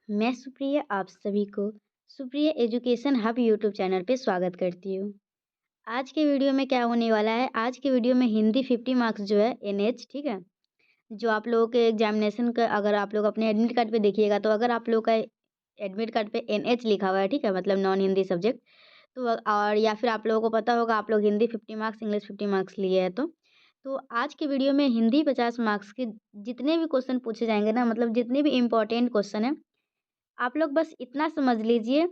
मैं सुप्रिया आप सभी को Supriya education hub YouTube channel पे स्वागत करती हूँ। आज के वीडियो में क्या होने वाला है, आज के वीडियो में हिंदी 50 मार्क्स जो है एनएच, ठीक है? जो आप लोगों के एग्जामिनेशन का अगर आप लोग अपने एडमिट कार्ड पे देखिएगा तो अगर आप लोग का एडमिट कार्ड पे एनएच लिखा हुआ है, ठीक है? मतलब नॉन हिंदी सब्जेक्ट। तो और या फिर आप लोगों को पता होगा आप लोग हिंदी 50 मार्क्स, इंग्लिश 50 मार्क्स लिए हैं तो आज के वीडियो में हिंदी 50 मार्क्स के जितने भी क्वेश्चन पूछे जाएँगे ना, मतलब जितने भी इम्पोर्टेंट क्वेश्चन हैं, आप लोग बस इतना समझ लीजिए,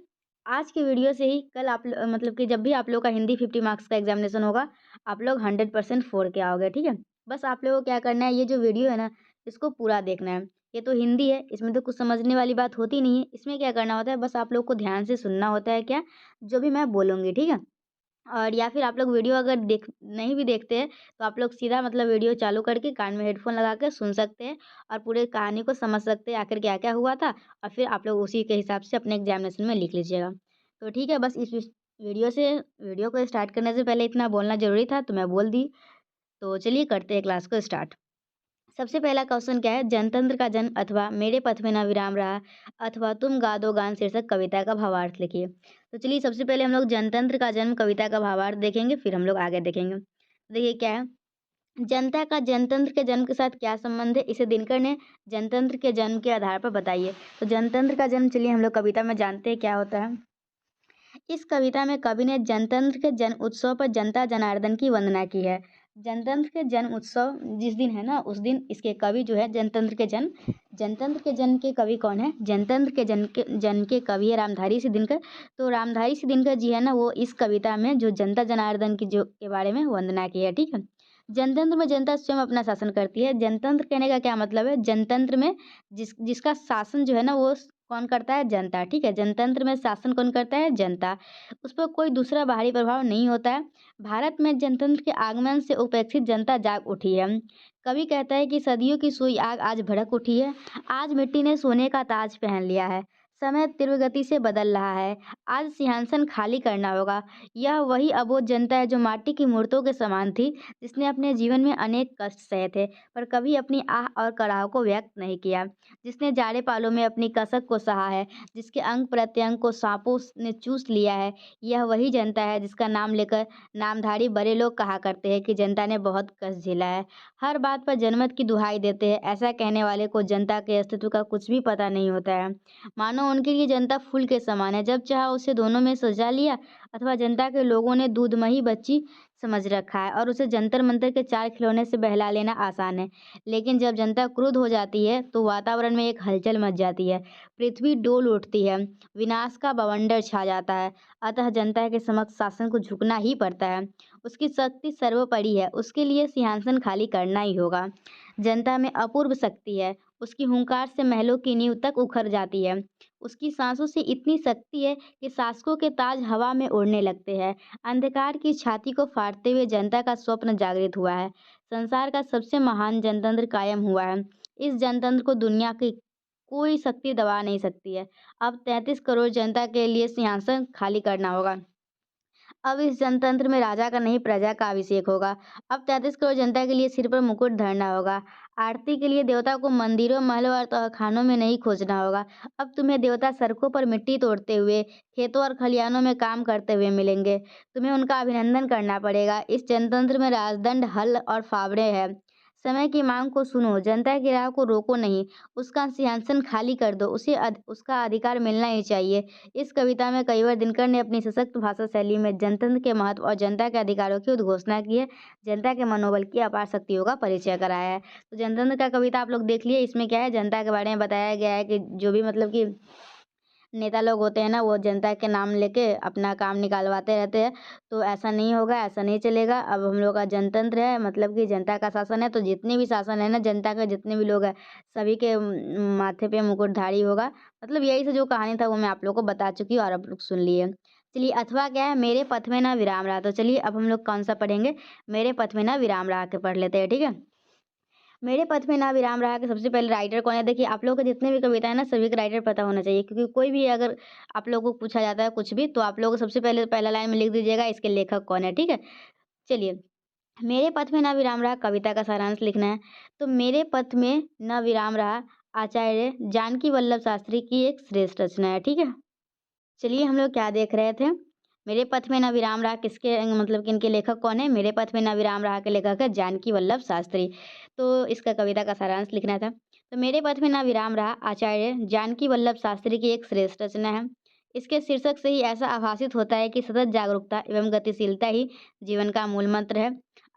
आज की वीडियो से ही कल मतलब कि जब भी आप लोग का हिंदी 50 मार्क्स का एग्ज़ामिनेशन होगा, आप लोग 100% फोड़ के आओगे, ठीक है? बस आप लोगों को क्या करना है, ये जो वीडियो है ना, इसको पूरा देखना है। ये तो हिंदी है, इसमें तो कुछ समझने वाली बात होती नहीं है। इसमें क्या करना होता है, बस आप लोग को ध्यान से सुनना होता है क्या, जो भी मैं बोलूँगी, ठीक है? और या फिर आप लोग वीडियो अगर नहीं भी देखते हैं, तो आप लोग सीधा मतलब वीडियो चालू करके कान में हेडफ़ोन लगा के सुन सकते हैं और पूरे कहानी को समझ सकते हैं, आखिर क्या-क्या हुआ था और फिर आप लोग उसी के हिसाब से अपने एग्ज़ामिनेशन में लिख लीजिएगा। तो ठीक है, बस इस वीडियो को स्टार्ट करने से पहले इतना बोलना ज़रूरी था, तो मैं बोल दी। तो चलिए करते हैं क्लास को स्टार्ट। सबसे पहला क्वेश्चन क्या है, जनतंत्र का जन्म अथवा मेरे पथ में न विराम रहा अथवा तुम गा दो गान शीर्षक कविता का भावार्थ लिखिए। तो चलिए सबसे पहले हम लोग जनतंत्र का जन्म कविता का भावार्थ देखेंगे, फिर हम लोग आगे देखेंगे। देखिए क्या है, जनता का जनतंत्र के जन्म के साथ क्या संबंध है, इसे दिनकर ने जनतंत्र के जन्म के आधार पर बताइए। तो जनतंत्र का जन्म चलिए हम लोग कविता में जानते हैं क्या होता है। इस कविता में कवि ने जनतंत्र के जन्म उत्सव पर जनता जनार्दन की वंदना की है। जनतंत्र के जन्म उत्सव जिस दिन है ना, उस दिन इसके कवि जो है जनतंत्र के जन्म के कवि कौन है, जनतंत्र के जन्म के कवि है रामधारी सिंह दिनकर। तो रामधारी सिंह दिनकर जी है ना, वो इस कविता में जो जनता जनार्दन की जो के बारे में वंदना की है, ठीक है। जनतंत्र में जनता स्वयं अपना शासन करती है। जनतंत्र कहने का क्या मतलब है, जनतंत्र में जिसका शासन जो है ना, वो कौन करता है, जनता, ठीक है। जनतंत्र में शासन कौन करता है, जनता। उस पर कोई दूसरा बाहरी प्रभाव नहीं होता है। भारत में जनतंत्र के आगमन से उपेक्षित जनता जाग उठी है। कवि कहता है कि सदियों की सुई आग आज भड़क उठी है। आज मिट्टी ने सोने का ताज पहन लिया है। समय तीव्र गति से बदल रहा है। आज सिंहासन खाली करना होगा। यह वही अबोध जनता है जो माटी की मूर्तों के समान थी, जिसने अपने जीवन में अनेक कष्ट सहे थे, पर कभी अपनी आह और कराह को व्यक्त नहीं किया। जिसने जाड़े पालों में अपनी कसक को सहा है, जिसके अंग प्रत्यंग को सांपों ने चूस लिया है, यह वही जनता है जिसका नाम लेकर नामधारी बड़े लोग कहा करते हैं कि जनता ने बहुत कष्ट झेला है। हर बात पर जनमत की दुहाई देते हैं। ऐसा कहने वाले को जनता के अस्तित्व का कुछ भी पता नहीं होता है। मानो उनके लिए जनता फूल के समान है, जब चाहा उसे दोनों में सजा लिया, अथवा जनता के लोगों ने दूधमही बच्ची समझ रखा है और उसे जंतर मंतर के चार खिलौने से बहला लेना आसान है। लेकिन जब जनता क्रुद्ध हो जाती है तो वातावरण में एक हलचल मच जाती है, पृथ्वी डोल उठती है, विनाश का बवंडर छा जाता है। अतः जनता के समक्ष शासन को झुकना ही पड़ता है। उसकी शक्ति सर्वोपरि है, उसके लिए सिंहासन खाली करना ही होगा। जनता में अपूर्व शक्ति है, उसकी हुंकार से महलों की नींव तक उखड़ जाती है। उसकी सांसों से इतनी शक्ति है कि शासकों के ताज हवा में उड़ने लगते हैं। अंधकार की छाती को फाड़ते हुए जनता का स्वप्न जागृत हुआ है। संसार का सबसे महान जनतंत्र कायम हुआ है। इस जनतंत्र को दुनिया की कोई शक्ति दबा नहीं सकती है। अब 33 करोड़ जनता के लिए सिंहासन खाली करना होगा। अब इस जनतंत्र में राजा का नहीं, प्रजा का अभिषेक होगा। अब 33 करोड़ जनता के लिए सिर पर मुकुट धरना होगा। आरती के लिए देवता को मंदिरों, महलों और तहखानों में नहीं खोजना होगा। अब तुम्हें देवता सड़कों पर मिट्टी तोड़ते हुए, खेतों और खलिहानों में काम करते हुए मिलेंगे। तुम्हें उनका अभिनंदन करना पड़ेगा। इस जनतंत्र में राजदंड, हल और फावड़े हैं। समय की मांग को सुनो, जनता की राह को रोको नहीं, उसका सिंहासन खाली कर दो। उसका अधिकार मिलना ही चाहिए। इस कविता में कविवर दिनकर ने अपनी सशक्त भाषा शैली में जनतंत्र के महत्व और जनता के अधिकारों की उद्घोषणा की है। जनता के मनोबल की अपार शक्तियों का परिचय कराया है। तो जनतंत्र का कविता आप लोग देख लिए। इसमें क्या है, जनता के बारे में बताया गया है कि जो भी मतलब कि नेता लोग होते हैं ना, वो जनता के नाम लेके अपना काम निकालवाते रहते हैं। तो ऐसा नहीं होगा, ऐसा नहीं चलेगा। अब हम लोग का जनतंत्र है, मतलब कि जनता का शासन है, तो जितने भी शासन है ना, जनता के जितने भी लोग हैं, सभी के माथे पे मुकुटधारी होगा। मतलब यही से जो कहानी था वो मैं आप लोग को बता चुकी हूँ और आप लोग सुन लिए। चलिए अथवा क्या है, मेरे पथ में ना विराम रहा। तो चलिए अब हम लोग कौन सा पढ़ेंगे, मेरे पथ में ना विराम रहा के पढ़ लेते हैं, ठीक है। मेरे पथ में ना विराम रहा कि सबसे पहले राइटर कौन है। देखिए आप लोगों को जितने भी कविता है ना, सभी का राइटर पता होना चाहिए, क्योंकि कोई भी अगर आप लोगों को पूछा जाता है कुछ भी, तो आप लोगों को सबसे पहले पहला लाइन में लिख दीजिएगा इसके लेखक कौन है, ठीक है। चलिए, मेरे पथ में ना विराम रहा कविता का सारांश लिखना है। तो मेरे पथ में न विराम रहा, आचार्य जानकी वल्लभ शास्त्री की एक श्रेष्ठ रचना है, ठीक है। चलिए हम लोग क्या देख रहे थे, मेरे पथ में न विराम रहा किसके मतलब कि इनके लेखक कौन है, मेरे पथ में न विराम रहा के लेखक है जानकी वल्लभ शास्त्री। तो इसका कविता का सारांश लिखना था। तो मेरे पथ में न विराम रहा आचार्य जानकी वल्लभ शास्त्री की एक श्रेष्ठ रचना है। इसके शीर्षक से ही ऐसा आभासित होता है कि सतत जागरूकता एवं गतिशीलता ही जीवन का मूल मंत्र है।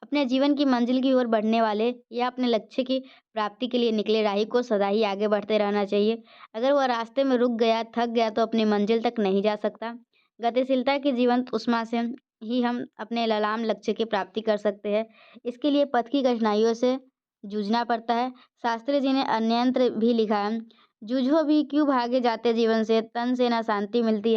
अपने जीवन की मंजिल की ओर बढ़ने वाले या अपने लक्ष्य की प्राप्ति के लिए निकले राही को सदा ही आगे बढ़ते रहना चाहिए। अगर वह रास्ते में रुक गया, थक गया तो अपनी मंजिल तक नहीं जा सकता। गतिशीलता की जीवंत ऊष्मा से ही हम अपने ललाम लक्ष्य की प्राप्ति कर सकते हैं। इसके लिए पथ की कठिनाइयों से जूझना पड़ता है। शास्त्री जी ने अन्यंत्र भी लिखा है, जूझो भी क्यों भागे जाते जीवन से, तन से ना शांति मिलती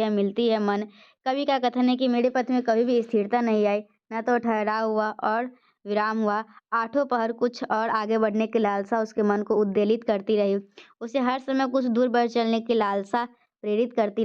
है मन। कवि का कथन है कि मेरे पथ में कभी भी स्थिरता नहीं आई, न तो ठहराव हुआ और विराम हुआ। आठों पहर कुछ और आगे बढ़ने की लालसा उसके मन को उद्वेलित करती रही। उसे हर समय कुछ दूर बढ़ चलने की लालसा प्रेरित करती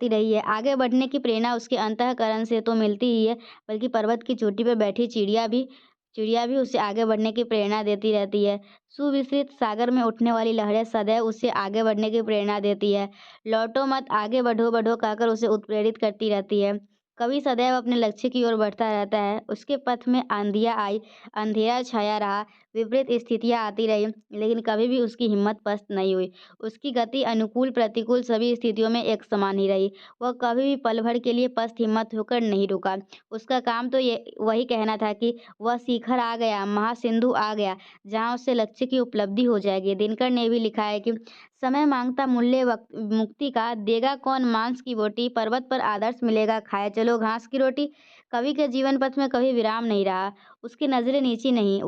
रही है। आगे बढ़ने की प्रेरणा उसके अंतःकरण से तो मिलती ही है, बल्कि पर्वत की चोटी पर बैठी चिड़िया भी उसे आगे बढ़ने की प्रेरणा देती रहती है। सुविस्तृत सागर में उठने वाली लहरें सदैव उसे आगे बढ़ने की प्रेरणा देती है। लौटो मत, आगे बढ़ो बढ़ो कहकर उसे उत्प्रेरित करती रहती है। कवि सदैव अपने लक्ष्य की ओर बढ़ता रहता है। उसके पथ में आंधियाँ आई, अंधेरा छाया रहा, विपरीत स्थितियाँ आती रही, लेकिन कभी भी उसकी हिम्मत पस्त नहीं हुई। उसकी गति अनुकूल प्रतिकूल सभी स्थितियों में एक समान ही रही। वह कभी भी पल भर के लिए पस्त हिम्मत होकर नहीं रुका। उसका काम तो ये वही कहना था कि वह शिखर आ गया, महासिंधु आ गया, जहाँ उससे लक्ष्य की उपलब्धि हो जाएगी। दिनकर ने भी लिखा है कि समय मांगता मूल्य मुक्ति का, देगा कौन मांस की बोटी, पर्वत पर आदर्श मिलेगा खाए चलो घास की रोटी। कवि के जीवन पथ में कभी विराम नहीं रहा। उसकी नजरें नीची नहीं,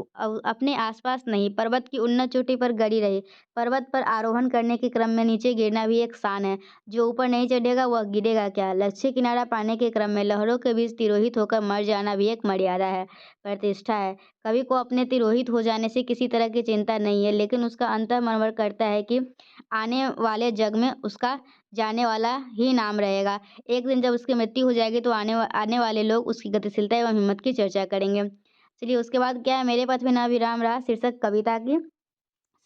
अपने आसपास नहीं, पर्वत की उन्नत चोटी पर गड़ी रही। पर्वत पर आरोहण करने के क्रम में नीचे गिरना भी एक शान है। जो ऊपर नहीं चढ़ेगा वह गिरेगा क्या। लक्ष्य किनारा पाने के क्रम में लहरों के बीच तिरोहित होकर मर जाना भी एक मर्यादा है, प्रतिष्ठा है। कवि को अपने तिरोहित हो जाने से किसी तरह की चिंता नहीं है, लेकिन उसका अंतर्मन करता है कि आने वाले जग में उसका जाने वाला ही नाम रहेगा। एक दिन जब उसकी मृत्यु हो जाएगी तो आने वाले लोग उसकी गतिशीलता एवं हिम्मत की चर्चा करेंगे। चलिए उसके बाद क्या है, मेरे पथ में ना विराम रहा शीर्षक कविता की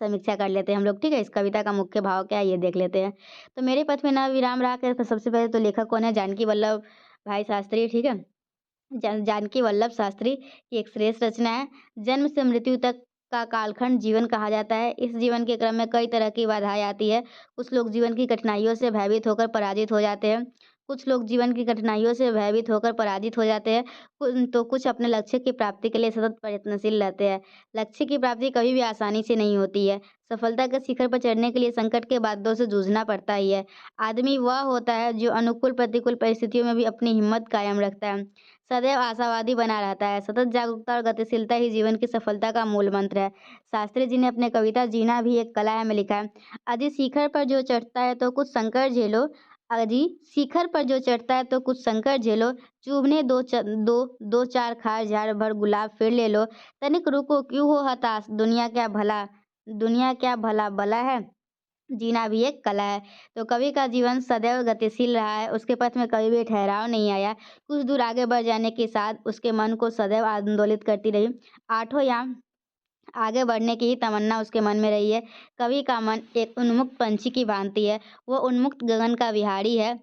समीक्षा कर लेते हैं हम लोग, ठीक है। इस कविता का मुख्य भाव क्या है ये देख लेते हैं। तो मेरे पथ में ना विराम रहा के सबसे पहले तो लेखक कौन है, जानकी वल्लभ भाई शास्त्री, ठीक है। जानकी वल्लभ शास्त्री की एक श्रेष्ठ रचना है। जन्म से मृत्यु तक का कालखंड जीवन कहा जाता है। इस जीवन के क्रम में कई तरह की बाधाएं आती है। कुछ लोग जीवन की कठिनाइयों से भयभीत होकर पराजित हो जाते हैं। तो कुछ अपने लक्ष्य की प्राप्ति के लिए सतत प्रयत्नशील रहते हैं। लक्ष्य की प्राप्ति कभी भी आसानी से नहीं होती है। सफलता के शिखर पर चढ़ने के लिए संकट के बादलों से जूझना पड़ता ही है। आदमी वह होता है जो अनुकूल प्रतिकूल परिस्थितियों में भी अपनी हिम्मत कायम रखता है, सदैव आशावादी बना रहता है। सतत जागरूकता और गतिशीलता ही जीवन की सफलता का मूल मंत्र है। शास्त्री जी ने अपने कविता जीना भी एक कला है में लिखा है, अजी शिखर पर जो चढ़ता है तो कुछ संकट झेलो, अजी शिखर पर जो चढ़ता है तो कुछ संकट झेलो, चुभने दो चार खार झाड़ भर गुलाब फिर ले लो, तनिक रुको क्यों हो हताश, दुनिया क्या भला भला है, जीना भी एक कला है। तो कवि का जीवन सदैव गतिशील रहा है। उसके पथ में कभी भी ठहराव नहीं आया। कुछ दूर आगे बढ़ जाने के साथ उसके मन को सदैव आंदोलित करती रही। आठों याम आगे बढ़ने की ही तमन्ना उसके मन में रही है। कवि का मन एक उन्मुक्त पंछी की भांति है। वह उन्मुक्त गगन का विहारी है।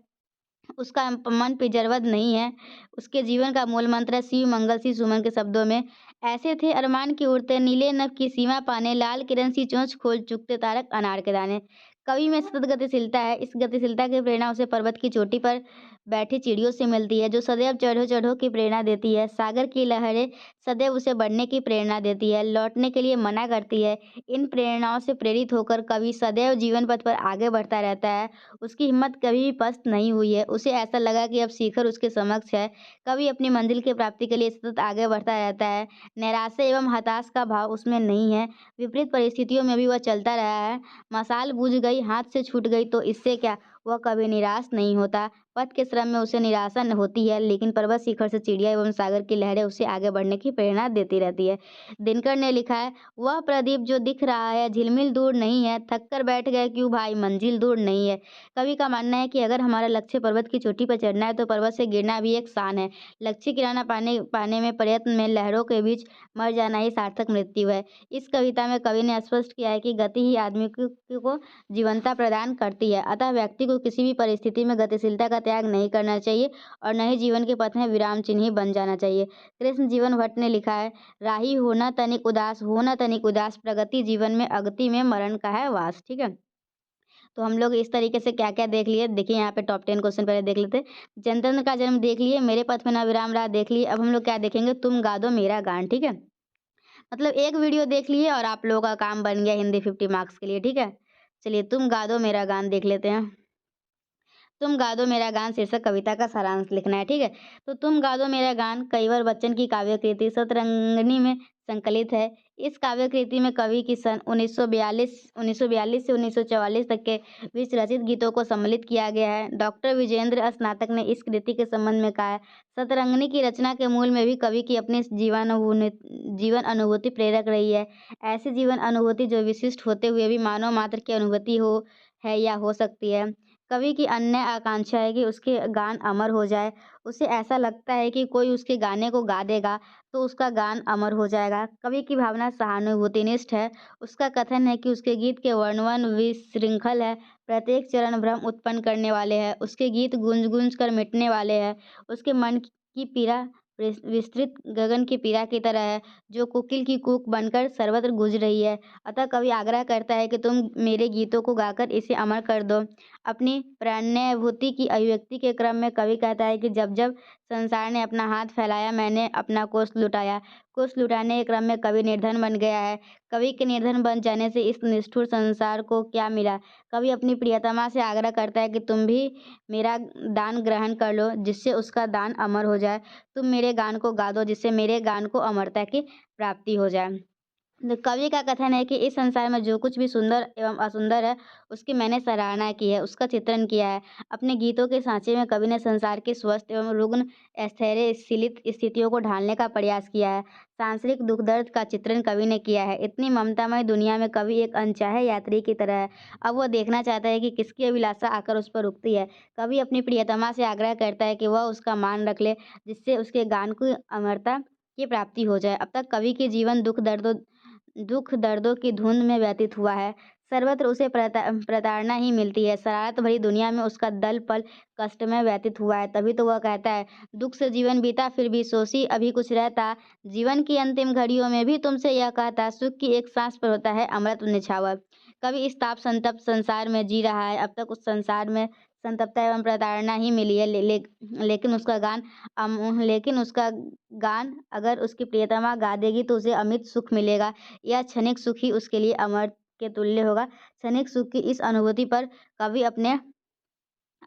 उसका मन पिंजरबद्ध नहीं है। उसके जीवन का मूल मंत्र है शिव मंगल सी सुमन के शब्दों में, ऐसे थे अरमान की उड़ते नीले नभ की सीमा पाने, लाल किरण सी चोंच खोल चुकते तारक अनार के दाने। कवि में सतत गतिशीलता है। इस गतिशीलता की प्रेरणा उसे पर्वत की चोटी पर बैठी चिड़ियों से मिलती है, जो सदैव चढ़ो चढ़ो की प्रेरणा देती है। सागर की लहरें सदैव उसे बढ़ने की प्रेरणा देती है, लौटने के लिए मना करती है। इन प्रेरणाओं से प्रेरित होकर कवि सदैव जीवन पथ पर आगे बढ़ता रहता है। उसकी हिम्मत कभी भी पस्त नहीं हुई है। उसे ऐसा लगा कि अब शिखर उसके समक्ष है। कवि अपनी मंजिल की प्राप्ति के लिए सतत आगे बढ़ता रहता है। निराशा एवं हताश का भाव उसमें नहीं है। विपरीत परिस्थितियों में भी वह चलता रहा है। मशाल बुझ गई, हाथ से छूट गई तो इससे क्या, वह कभी निराश नहीं होता। पथ के श्रम में उसे निराशा न होती है, लेकिन पर्वत शिखर से चिड़िया एवं सागर की लहरें उसे आगे बढ़ने की प्रेरणा देती रहती है। दिनकर ने लिखा है, वह प्रदीप जो दिख रहा है झिलमिल दूर नहीं है, थक कर बैठ गए क्यों भाई, मंजिल दूर नहीं है। कवि का मानना है कि अगर हमारा लक्ष्य पर्वत की चोटी पर चढ़ना है तो पर्वत से गिरना भी एक शान है। लक्ष्य किराना पाने पाने में प्रयत्न में लहरों के बीच मर जाना ही सार्थक मृत्यु है। इस कविता में कवि ने स्पष्ट किया है कि गति ही आदमी को जीवंतता प्रदान करती है। अतः व्यक्ति को किसी भी परिस्थिति में गतिशीलता का त्याग नहीं करना चाहिए और न ही जीवन के पथ में विराम चिन्ह ही बन जाना चाहिए। कृष्ण जीवन भट्ट ने लिखा है, राही होना तनिक उदास, प्रगति जीवन में अगति में मरण का है वास। ठीक है, तो हम लोग इस तरीके से क्या क्या देख लिए, देखिए यहाँ पे टॉप 10 क्वेश्चन पहले देख लेते हैं। जनतंत्र का जन्म देख लिए, मेरे पथ में न विराम रहा देख लिए। अब हम लोग क्या देखेंगे, तुम गा दो मेरा गान। ठीक है, मतलब एक वीडियो देख लिए और आप लोगों का काम बन गया हिंदी 50 मार्क्स के लिए। ठीक है, चलिए तुम गा दो मेरा गान देख लेते हैं। तुम गा दो मेरा गान शीर्षक कविता का सारांश लिखना है। ठीक है, तो तुम गा दो मेरा गान कइवर बच्चन की काव्य कृति सतरंगिणी में संकलित है। इस काव्य कृति में कवि की सन 1942 से 1944 तक के बीच रचित गीतों को सम्मिलित किया गया है। डॉक्टर विजेंद्र स्नातक ने इस कृति के संबंध में कहा है, सतरंगिणी की रचना के मूल में भी कवि की अपनी जीवन अनुभूति प्रेरक रही है। ऐसी जीवन अनुभूति जो विशिष्ट होते हुए भी मानव मात्र की अनुभूति है या हो सकती है। कवि की अन्य आकांक्षा है कि उसके गान अमर हो जाए। उसे ऐसा लगता है कि कोई उसके गाने को गा देगा तो उसका गान अमर हो जाएगा। कवि की भावना सहानुभूतिनिष्ठ है। उसका कथन है कि उसके गीत के वर्णन विशृंखल है, प्रत्येक चरण भ्रम उत्पन्न करने वाले हैं। उसके गीत गूंज गूंज कर मिटने वाले हैं। उसके मन की पीड़ा विस्तृत गगन की पीड़ा की तरह है, जो कोकिल की कूक बनकर सर्वत्र गूंज रही है। अतः कवि आग्रह करता है कि तुम मेरे गीतों को गाकर इसे अमर कर दो। अपनी प्राण्यानुभूति की अभिव्यक्ति के क्रम में कवि कहता है कि जब जब संसार ने अपना हाथ फैलाया मैंने अपना कोष लुटाया। कोष लुटाने के क्रम में कवि निर्धन बन गया है। कवि के निर्धन बन जाने से इस निष्ठुर संसार को क्या मिला। कवि अपनी प्रियतमा से आग्रह करता है कि तुम भी मेरा दान ग्रहण कर लो जिससे उसका दान अमर हो जाए। तुम मेरे गान को गा दो जिससे मेरे गान को अमरता की प्राप्ति हो जाए। तो कवि का कथन है कि इस संसार में जो कुछ भी सुंदर एवं असुंदर है उसकी मैंने सराहना की है, उसका चित्रण किया है। अपने गीतों के सांचे में कवि ने संसार की स्वस्थ एवं रुग्ण स्थैर्य शीलित स्थितियों को ढालने का प्रयास किया है। सांसारिक दुख दर्द का चित्रण कवि ने किया है। इतनी ममतामय दुनिया में कवि एक अनचाहे यात्री की तरह है। अब वह देखना चाहता है कि किसकी अभिलाषा आकर उस पर रुकती है। कवि अपनी प्रियतमा से आग्रह करता है कि वह उसका मान रख ले जिससे उसके गान को अमरता की प्राप्ति हो जाए। अब तक कवि के जीवन दुख दर्दों की धुंध में व्यतीत हुआ है। सर्वत्र उसे प्रताड़ना ही मिलती है। शरारत भरी दुनिया में उसका दल पल कष्टमय व्यतीत हुआ है। तभी तो वह कहता है, दुख से जीवन बीता फिर भी सोची अभी कुछ रहता। जीवन की अंतिम घड़ियों में भी तुमसे यह कहता, सुख की एक सांस पर होता है अमृत निछावर। कवि इस ताप संतप्त संसार में जी रहा है। अब तक उस संसार में संतप्तता एवं प्रताड़ना ही मिली है। लेकिन उसका गान अगर उसकी प्रियतमा गा देगी तो उसे अमित सुख मिलेगा। यह क्षणिक सुख ही उसके लिए अमर के तुल्य होगा। क्षणिक सुख की इस अनुभूति पर कवि अपने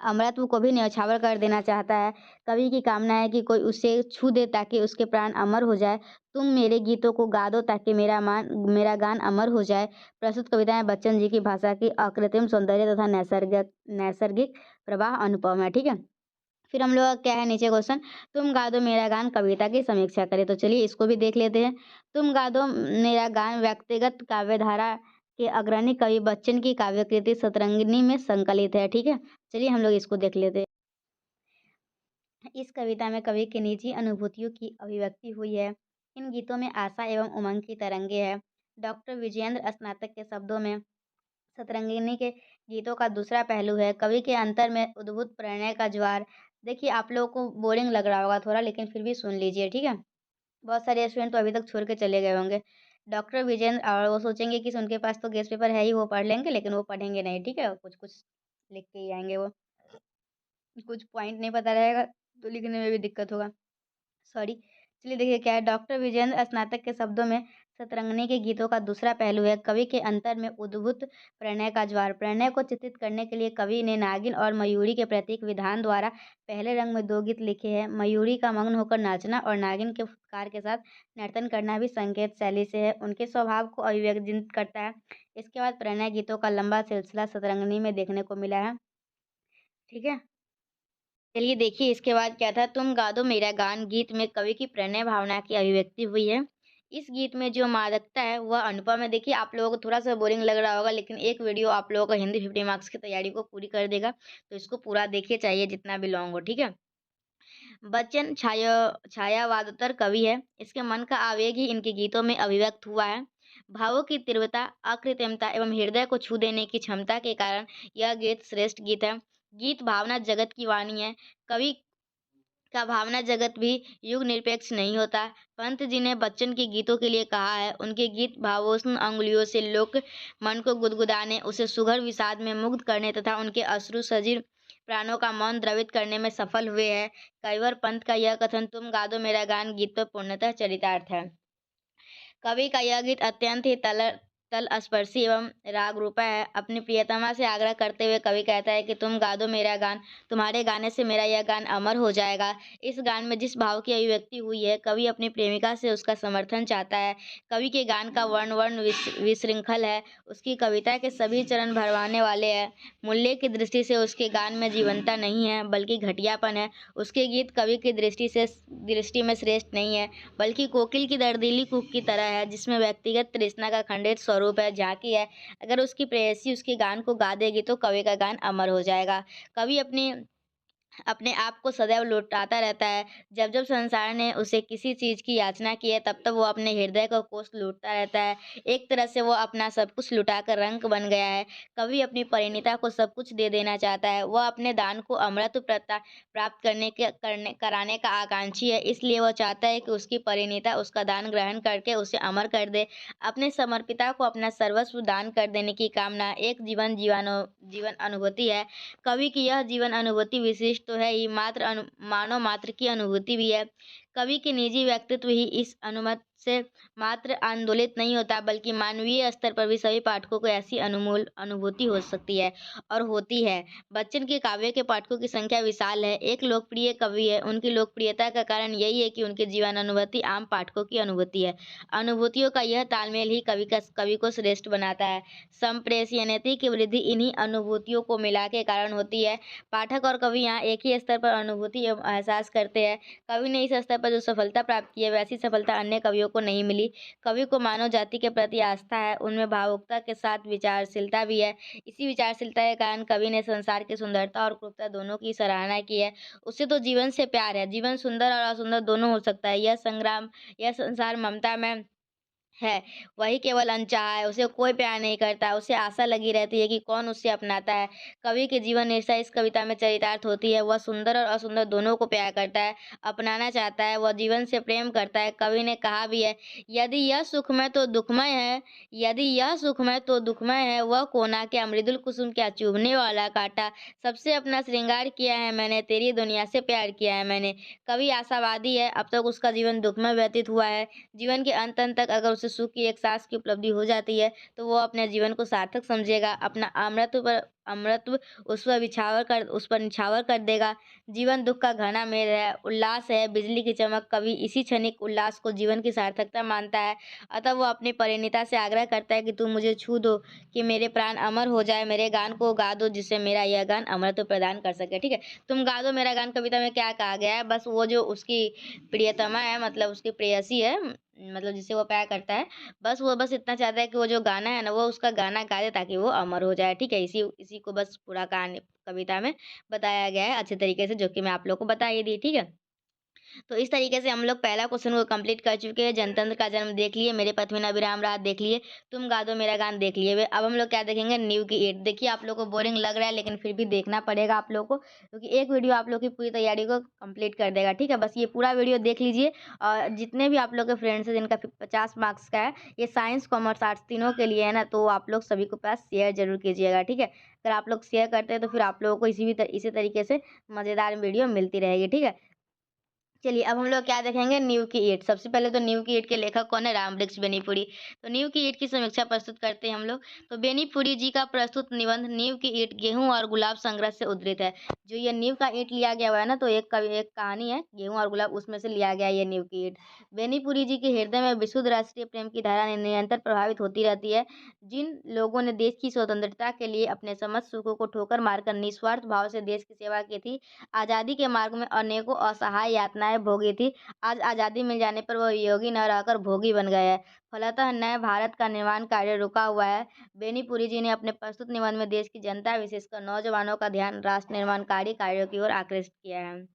अमरत्व को भी न्यौछावर कर देना चाहता है। कवि की कामना है कि कोई उसे छू दे ताकि उसके प्राण अमर हो जाए। तुम मेरे गीतों को गा दो ताकि मेरा गान अमर हो जाए। प्रस्तुत कविताएं बच्चन जी की भाषा की अकृत्रिम सौंदर्य तथा नैसर्गिक प्रवाह अनुपम है। ठीक है, फिर हम लोग का क्या है नीचे क्वेश्चन, तुम गा दो मेरा गान कविता की समीक्षा करें। तो चलिए इसको भी देख लेते हैं। तुम गा दो मेरा गान व्यक्तिगत काव्यधारा के अग्रणी कवि बच्चन की काव्य कृति सतरंगिनी में संकलित है। ठीक है, चलिए हम लोग इसको देख लेते हैं। इस कविता में कवि की निजी अनुभूतियों की अभिव्यक्ति हुई है। इन गीतों में आशा एवं उमंग की तरंगे है। डॉक्टर विजयेंद्र स्नातक के शब्दों में सतरंगिनी के गीतों का दूसरा पहलू है कवि के अंतर में उद्भूत प्रणय का ज्वार। देखिए आप लोगों को बोरिंग लग रहा होगा थोड़ा, लेकिन फिर भी सुन लीजिए। ठीक है, बहुत सारे स्टूडेंट तो अभी तक छोड़ के चले गए होंगे। डॉक्टर विजेंद्र और वो सोचेंगे कि उनके पास तो गेस्ट पेपर है ही, वो पढ़ लेंगे, लेकिन वो पढ़ेंगे नहीं। ठीक है, कुछ कुछ लिख के ही आएंगे वो। कुछ पॉइंट नहीं पता रहेगा तो लिखने में भी दिक्कत होगा। सॉरी। चलिए देखिए क्या है, डॉक्टर विजेंद्र स्नातक के शब्दों में सतरंगिनी के गीतों का दूसरा पहलू है कवि के अंतर में उद्भूत प्रणय का ज्वार। प्रणय को चित्रित करने के लिए कवि ने नागिन और मयूरी के प्रतीक विधान द्वारा पहले रंग में दो गीत लिखे हैं। मयूरी का मग्न होकर नाचना और नागिन के फुफकार के साथ नर्तन करना भी संकेत शैली से है, उनके स्वभाव को अभिव्यंजित करता है। इसके बाद प्रणय गीतों का लंबा सिलसिला सतरंगिनी में देखने को मिला है। ठीक है? चलिए देखिए इसके बाद क्या था, तुम गा दो मेरा गान गीत में कवि की प्रणय भावना की अभिव्यक्ति हुई है। इस गीत में जो मादकता है वह अनुपम है। देखिए आप लोगों को थोड़ा-सा बोरिंग लग रहा होगा, लेकिन एक वीडियो आप लोगों को हिंदी 50 मार्क्स की तैयारी को पूरी कर देगा। तो इसको पूरा देखिए, चाहे जितना भी लॉन्ग हो, ठीक है? बच्चन छायावादोत्तर कवि है। इसके मन का आवेग ही इनके गीतों में अभिव्यक्त हुआ है। भावों की तीव्रता, अकृत्रिमता एवं हृदय को छू देने की क्षमता के कारण यह गीत श्रेष्ठ गीत है। गीत भावना जगत की वाणी है। कवि का भावना जगत भी युग निरपेक्ष नहीं होता। पंत जी ने बच्चन के गीतों के लिए कहा है, उनके गीत भावोष्ण अंगुलियों से लोक मन को गुदगुदाने, उसे सुघर विषाद में मुग्ध करने तथा उनके अश्रु सजीर प्राणों का मौन द्रवित करने में सफल हुए हैं। कविवर पंत का यह कथन तुम गा दो मेरा गान गीत पर पूर्णतः चरितार्थ है। कवि का यह गीत अत्यंत ही तल स्पर्शी एवं राग रूपा है। अपनी प्रियतमा से आग्रह करते हुए कवि कहता है कि तुम गा दो मेरा गान, तुम्हारे गाने से मेरा यह गान अमर हो जाएगा। इस गान में जिस भाव की अभिव्यक्ति हुई है, कवि अपनी प्रेमिका से उसका समर्थन चाहता है। कवि के गान का वर्ण वर्ण विशृंखल है। उसकी कविता के सभी चरण भरमाने वाले हैं। मूल्य की दृष्टि से उसके गान में जीवंतता नहीं है, बल्कि घटियापन है। उसके गीत कवि की दृष्टि में श्रेष्ठ नहीं है, बल्कि कोकिल की दर्दीली कूक की तरह है, जिसमें व्यक्तिगत तृष्णा का खंडित स्वरूप है, झांकी है। अगर उसकी प्रेयसी उसके गान को गा देगी तो कवि का गान अमर हो जाएगा। कवि अपने आप को सदैव लौटाता रहता है। जब जब संसार ने उसे किसी चीज की याचना की है, तब तब वो अपने हृदय को कोस लूटता रहता है। एक तरह से वो अपना सब कुछ लुटाकर रंक बन गया है। कवि अपनी परिणीता को सब कुछ दे देना चाहता है। वह अपने दान को अमृत प्राप्त कराने का आकांक्षी है। इसलिए वह चाहता है कि उसकी परिणीता उसका दान ग्रहण करके उसे अमर कर दे। अपने समर्पिता को अपना सर्वस्व दान कर देने की कामना एक जीवन अनुभूति है। कवि की यह जीवन अनुभूति विशिष्ट तो है ही, मानव मात्र की अनुभूति भी है। कवि के निजी व्यक्तित्व ही इस अनुमत से मात्र आंदोलित नहीं होता, बल्कि मानवीय स्तर पर भी सभी पाठकों को ऐसी अनमोल अनुभूति हो सकती है और होती है। बच्चन के काव्य के पाठकों की संख्या विशाल है। एक लोकप्रिय कवि है। उनकी लोकप्रियता का कारण यही है कि उनके जीवन अनुभूति आम पाठकों की अनुभूति है। अनुभूतियों का यह तालमेल ही कवि को श्रेष्ठ बनाता है। संप्रेषणीयता की वृद्धि इन्हीं अनुभूतियों को मिला के कारण होती है। पाठक और कवि यहाँ एक ही स्तर पर अनुभूति एवं एहसास करते हैं। कवि ने इस स्तर पर जो सफलता प्राप्त की है, वैसी सफलता अन्य कवियों को नहीं मिली। कवि को मानव जाति के प्रति आस्था है, उनमें भावुकता के साथ विचारशीलता भी है। इसी विचारशीलता के कारण कवि ने संसार की सुंदरता और क्रूरता दोनों की सराहना की है। उसे तो जीवन से प्यार है। जीवन सुंदर और असुंदर दोनों हो सकता है। यह संसार ममता में है, वही केवल अनचाहा है, उसे कोई प्यार नहीं करता, उसे आशा लगी रहती है कि कौन उसे अपनाता है। कवि की जीवन निष्ठा इस कविता में चरितार्थ होती है। वह सुंदर और असुंदर दोनों को प्यार करता है, अपनाना चाहता है, वह जीवन से प्रेम करता है। कवि ने कहा भी है, यदि यह सुखमय तो दुखमय है, यदि यह सुखमय तो दुखमय है, वह कोना क्या मृदुल कुसुम क्या चुभने वाला कांटा, सबसे अपना श्रृंगार किया है मैंने, तेरी दुनिया से प्यार किया है मैंने। कवि आशावादी है। अब तक उसका जीवन दुखमय व्यतीत हुआ है। जीवन के अंत तक अगर उसे सुख की एक सांस की उपलब्धि हो जाती है, तो वो अपने जीवन को सार्थक समझेगा। अपना अमृतत्व उस पर निछावर कर देगा। जीवन दुख का घना मेल है, उल्लास है, बिजली की चमक। कवि इसी क्षणिक उल्लास को जीवन की सार्थकता मानता है। अतः वो अपनी परिणीता से आग्रह करता है कि तुम मुझे छू दो, कि मेरे प्राण अमर हो जाए, मेरे गान को गा दो, जिससे मेरा यह गान अमृत प्रदान कर सके। ठीक है, तुम गा दो मेरा गान कविता में क्या कहा गया है, बस वो जो उसकी प्रियतमा है, मतलब उसकी प्रेयसी है, मतलब जिसे वो प्यार करता है, बस इतना चाहता है कि वो जो गाना है ना, वो उसका गाना गा दे ताकि वो अमर हो जाए। ठीक है, इसी इसी को बस पूरा कहानी कविता में बताया गया है अच्छे तरीके से, जो कि मैं आप लोग को बता ही दी। ठीक है, तो इस तरीके से हम लोग पहला क्वेश्चन को कंप्लीट कर चुके हैं। जनतंत्र का जन्म देख लिए, मेरे पथ में न विराम रात देख लिए, तुम गा दो मेरा गान देख लिए। अब हम लोग क्या देखेंगे, नींव की ईंट। देखिए आप लोग को बोरिंग लग रहा है, लेकिन फिर भी देखना पड़ेगा आप लोग को, क्योंकि एक वीडियो आप लोग की पूरी तैयारी को कंप्लीट कर देगा। ठीक है, बस ये पूरा वीडियो देख लीजिए। और जितने भी आप लोग के फ्रेंड्स हैं जिनका 50 मार्क्स का है, ये साइंस कॉमर्स आर्ट्स तीनों के लिए है ना, तो आप लोग सभी को पास शेयर जरूर कीजिएगा। ठीक है, अगर आप लोग शेयर करते हैं तो फिर आप लोगों को इसी तरीके से मज़ेदार वीडियो मिलती रहेगी। ठीक है, चलिए अब हम लोग क्या देखेंगे, नींव की ईंट। सबसे पहले तो नींव की ईंट के लेखक कौन है, रामवृक्ष बेनीपुरी। तो नींव की ईंट की समीक्षा प्रस्तुत करते हैं हम लोग। तो बेनीपुरी जी का प्रस्तुत निबंध नींव की ईंट गेहूं और गुलाब संग्रह से उद्धृत है। जो ये नींव का ईंट लिया गया हुआ है ना, तो एक कहानी है गेहूं और गुलाब, उसमें से लिया गया है ये नींव की ईंट। बेनीपुरी जी के हृदय में विशुद्ध राष्ट्रीय प्रेम की धारा निरंतर प्रभावित होती रहती है। जिन लोगों ने देश की स्वतंत्रता के लिए अपने समस्त सुखों को ठोकर मारकर निस्वार्थ भाव से देश की सेवा की थी, आज़ादी के मार्ग में अनेकों असहाय यातनाएं भोगी थी, आज आज़ादी मिल जाने पर वह योगी न रहकर भोगी बन गए हैं। फलतः नए भारत का निर्माण कार्य रुका हुआ है। बेनीपुरी जी ने अपने प्रस्तुत निबंध में देश की जनता, विशेषकर नौजवानों का ध्यान राष्ट्र निर्माणकारी कार्यों की ओर आकृष्ट किया है।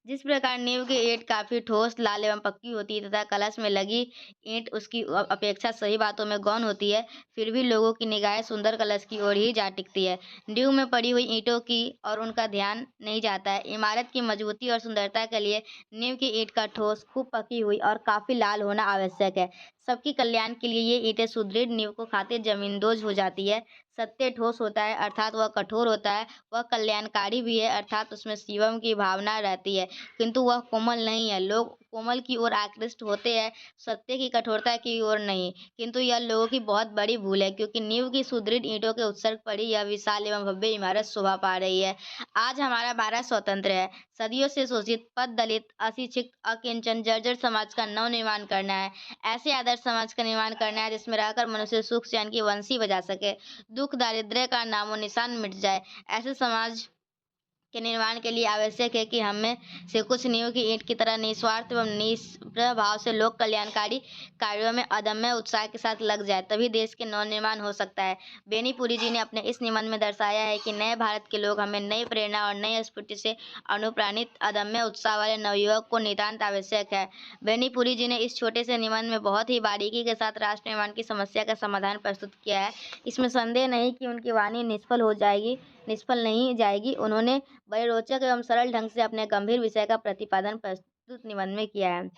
जिस प्रकार नींव की ईंट काफी ठोस, लाल एवं पक्की होती है तथा कलश में लगी ईंट उसकी अपेक्षा सही बातों में गौण होती है, फिर भी लोगों की निगाहें सुंदर कलश की ओर ही जा टिकती है। नींव में पड़ी हुई ईंटों की और उनका ध्यान नहीं जाता है। इमारत की मजबूती और सुंदरता के लिए नींव की ईंट का ठोस, खूब पकी हुई और काफी लाल होना आवश्यक है। सबकी कल्याण के लिए ये ईंटें सुदृढ़ नींव को खातिर जमींदोज हो जाती है। सत्य ठोस होता है अर्थात वह कठोर होता है, वह कल्याणकारी भी है अर्थात उसमें शिवम की भावना रहती है, किंतु वह कोमल नहीं है। लोग कोमल की ओर आकृष्ट होते हैं, सत्य की कठोरता की ओर नहीं, किंतु यह लोगों की बहुत बड़ी भूल है, क्योंकि नींव की सुदृढ़ ईंटों के उत्सर्ग पर ही यह विशाल एवं भव्य इमारत शोभा पा रही है। आज हमारा भारत स्वतंत्र है। सदियों से शोषित, पद दलित, अशिक्षित, अकिंचन, जर्जर समाज का नव निर्माण करना है। ऐसे आदर्श समाज का निर्माण करना है जिसमें रहकर मनुष्य सुख चैन की बंसी बजा सके, दुख दारिद्र्य का नामो निशान मिट जाए। ऐसे समाज के निर्माण के लिए आवश्यक है कि हमें से कुछ नींव की ईंट की तरह निस्वार्थ एवं निष्प्रभ भाव से लोक कल्याणकारी कार्यों में अदम्य उत्साह के साथ लग जाए, तभी देश के नवनिर्माण हो सकता है। बेनीपुरी जी ने अपने इस निबंध में दर्शाया है कि नए भारत के लोग हमें नई प्रेरणा और नई स्फूर्ति से अनुप्राणित अदम्य उत्साह वाले नवयुवक को नितांत आवश्यक है। बेनीपुरी जी ने इस छोटे से निबंध में बहुत ही बारीकी के साथ राष्ट्र निर्माण की समस्या का समाधान प्रस्तुत किया है। इसमें संदेह नहीं कि उनकी वाणी निष्फल नहीं जाएगी। उन्होंने बड़े रोचक एवं सरल ढंग से अपने गंभीर विषय का प्रतिपादन प्रस्तुत निबंध में किया है।